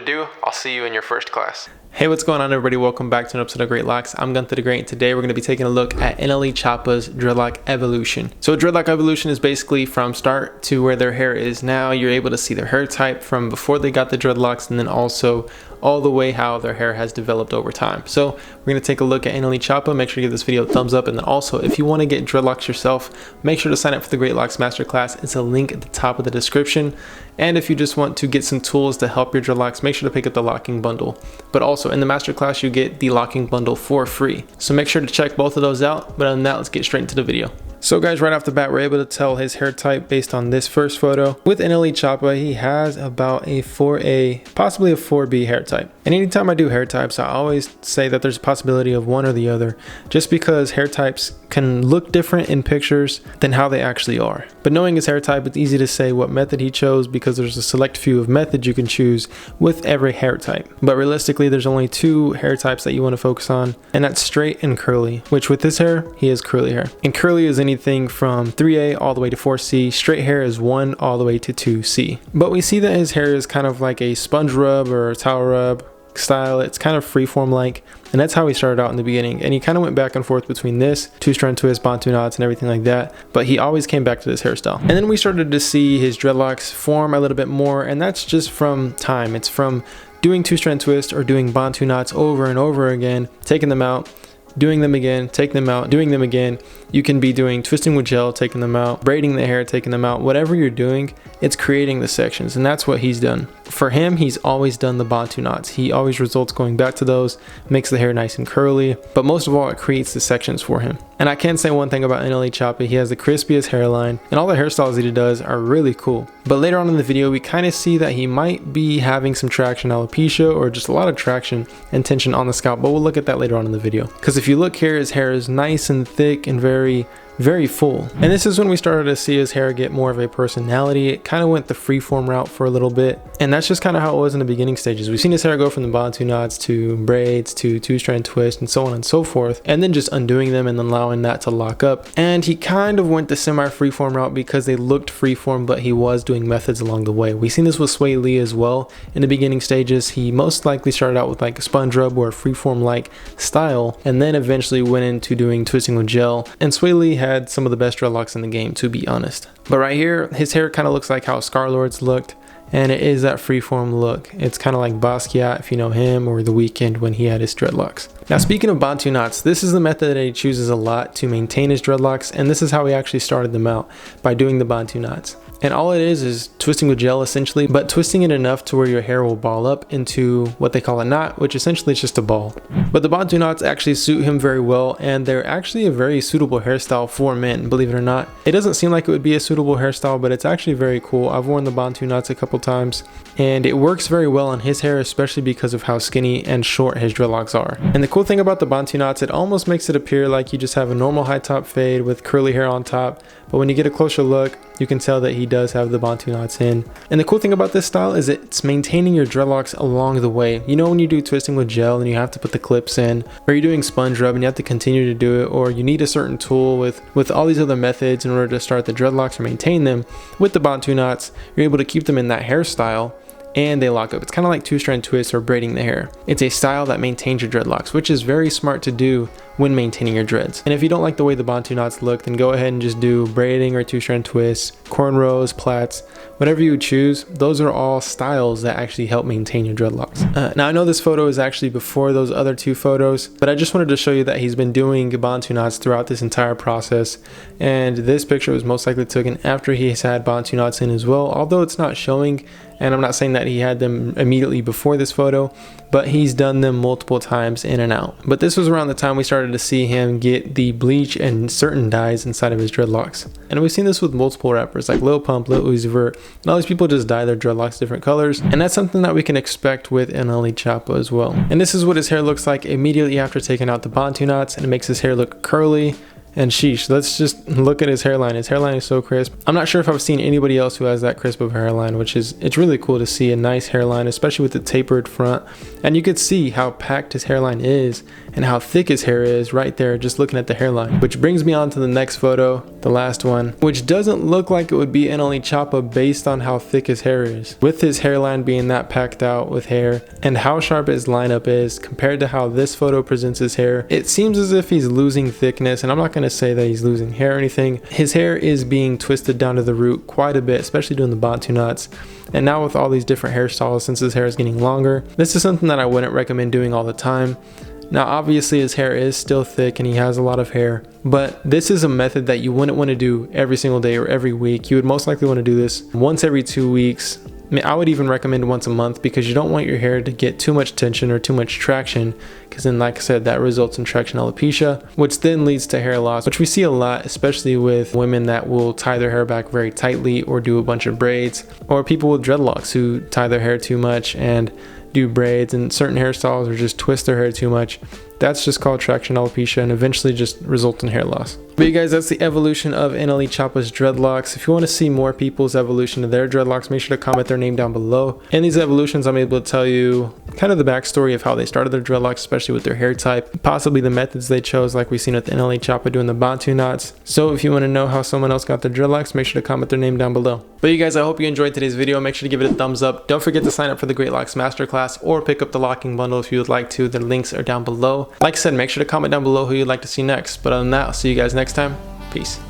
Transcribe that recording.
ado, I'll see you in your first class. Hey, what's going on, everybody? Welcome back to an episode of Greatlocs. I'm Bantu the Great, and today we're going to be taking a look at NLE Choppa's Dreadlock Evolution. So Dreadlock Evolution is basically from start to where their hair is now. You're able to see their hair type from before they got the dreadlocks, and then also all the way how their hair has developed over time. So we're going to take a look at NLE Choppa. Make sure to give this video a thumbs up, and then also if you want to get dreadlocks yourself, make sure to sign up for the Greatlocs Masterclass. It's a link at the top of the description. And if you just want to get some tools to help your dreadlocks, make sure to pick up the locking bundle. But also in the masterclass, you get the locking bundle for free. So make sure to check both of those out. But other than that, let's get straight into the video. So guys, right off the bat, we're able to tell his hair type based on this first photo. With NLE Choppa, he has about a 4A, possibly a 4B hair type. And anytime I do hair types, I always say that there's a possibility of one or the other, just because hair types can look different in pictures than how they actually are. But knowing his hair type, it's easy to say what method he chose because there's a select few of methods you can choose with every hair type. But realistically, there's only two hair types that you want to focus on, and that's straight and curly, which with this hair, he has curly hair. And curly is anything from 3A all the way to 4C. Straight hair is 1 all the way to 2C. But we see that his hair is kind of like a sponge rub or a towel rub style. It's kind of freeform like, and that's how he started out in the beginning. And he kind of went back and forth between this, two-strand twist, Bantu knots, and everything like that, but he always came back to this hairstyle. And then we started to see his dreadlocks form a little bit more, and that's just from time. It's from doing two-strand twist or doing Bantu knots over and over again, taking them out, doing them again, taking them out, doing them again. You can be doing twisting with gel, taking them out, braiding the hair, taking them out. Whatever you're doing, it's creating the sections, and that's what he's done. For him, he's always done the Bantu knots. He always results going back to those, makes the hair nice and curly, but most of all, it creates the sections for him. And I can say one thing about NLE Choppa, he has the crispiest hairline, and all the hairstyles that he does are really cool. But later on in the video, we kind of see that he might be having some traction alopecia or just a lot of traction and tension on the scalp, but we'll look at that later on in the video. Because if you look here, his hair is nice and thick and very full. And this is when we started to see his hair get more of a personality. It kind of went the freeform route for a little bit, and that's just kind of how it was in the beginning stages. We've seen his hair go from the Bantu knots to braids to two-strand twist and so on and so forth, and then just undoing them and then allowing that to lock up. And he kind of went the semi-freeform route because they looked freeform, but he was doing methods along the way. We've seen this with Sway Lee as well. In the beginning stages, he most likely started out with like a sponge rub or a freeform like style, and then eventually went into doing twisting with gel. And Sway Lee had some of the best dreadlocks in the game, to be honest. But right here, his hair kind of looks like how Scarlord's looked, and it is that freeform look. It's kind of like Basquiat, if you know him, or The Weeknd when he had his dreadlocks. Now, speaking of Bantu knots, this is the method that he chooses a lot to maintain his dreadlocks, and this is how he actually started them out, by doing the Bantu knots. And all it is twisting with gel essentially, but twisting it enough to where your hair will ball up into what they call a knot, which essentially is just a ball. But the Bantu knots actually suit him very well, and they're actually a very suitable hairstyle for men, believe it or not. It doesn't seem like it would be a suitable hairstyle, but it's actually very cool. I've worn the Bantu knots a couple times, and it works very well on his hair, especially because of how skinny and short his dreadlocks are. And the cool thing about the Bantu knots, it almost makes it appear like you just have a normal high top fade with curly hair on top, but when you get a closer look, you can tell that he does have the Bantu knots in. And the cool thing about this style is it's maintaining your dreadlocks along the way. You know, when you do twisting with gel and you have to put the clips in, or you're doing sponge rub and you have to continue to do it, or you need a certain tool with all these other methods in order to start the dreadlocks or maintain them. With the Bantu knots, you're able to keep them in that hairstyle, and they lock up. It's kind of like two-strand twist or braiding the hair. It's a style that maintains your dreadlocks, which is very smart to do when maintaining your dreads. And if you don't like the way the Bantu knots look, then go ahead and just do braiding or two-strand twists, cornrows, plaits, whatever you choose. Those are all styles that actually help maintain your dreadlocks. Now I know this photo is actually before those other two photos, but I just wanted to show you that he's been doing Bantu knots throughout this entire process. And this picture was most likely taken after he's had Bantu knots in as well, although it's not showing. And I'm not saying that he had them immediately before this photo, but he's done them multiple times in and out. But this was around the time we started to see him get the bleach and certain dyes inside of his dreadlocks. And we've seen this with multiple rappers like Lil Pump, Lil Uzi Vert, and all these people just dye their dreadlocks different colors. And that's something that we can expect with NLE Choppa as well. And this is what his hair looks like immediately after taking out the Bantu knots, and it makes his hair look curly. And sheesh, let's just look at his hairline. His hairline is so crisp. I'm not sure if I've seen anybody else who has that crisp of a hairline, it's really cool to see a nice hairline, especially with the tapered front. And you could see how packed his hairline is and how thick his hair is right there just looking at the hairline. Which brings me on to the next photo, the the last one, which doesn't look like it would be NLE Choppa based on how thick his hair is. With his hairline being that packed out with hair and how sharp his lineup is compared to how this photo presents his hair, it seems as if he's losing thickness, and I'm not going to say that he's losing hair or anything. His hair is being twisted down to the root quite a bit, especially doing the Bantu Knots. And now with all these different hairstyles, since his hair is getting longer, this is something that I wouldn't recommend doing all the time. Now obviously his hair is still thick and he has a lot of hair, but this is a method that you wouldn't want to do every single day or every week. You would most likely want to do this once every 2 weeks. I would even recommend once a month, because you don't want your hair to get too much tension or too much traction, because then, like I said, that results in traction alopecia, which then leads to hair loss, which we see a lot, especially with women that will tie their hair back very tightly or do a bunch of braids, or people with dreadlocks who tie their hair too much and do braids, and certain hairstyles or just twist their hair too much. That's just called traction alopecia and eventually just results in hair loss. But you guys, that's the evolution of NLE Choppa's dreadlocks. If you want to see more people's evolution of their dreadlocks, make sure to comment their name down below. In these evolutions, I'm able to tell you kind of the backstory of how they started their dreadlocks, especially with their hair type, possibly the methods they chose, like we've seen with NLE Choppa doing the Bantu Knots. So if you want to know how someone else got their dreadlocks, make sure to comment their name down below. But you guys, I hope you enjoyed today's video. Make sure to give it a thumbs up. Don't forget to sign up for the Greatlocs Masterclass or pick up the locking bundle if you would like to. The links are down below. Like I said, make sure to comment down below who you'd like to see next. But other than that, I'll see you guys next time. Peace.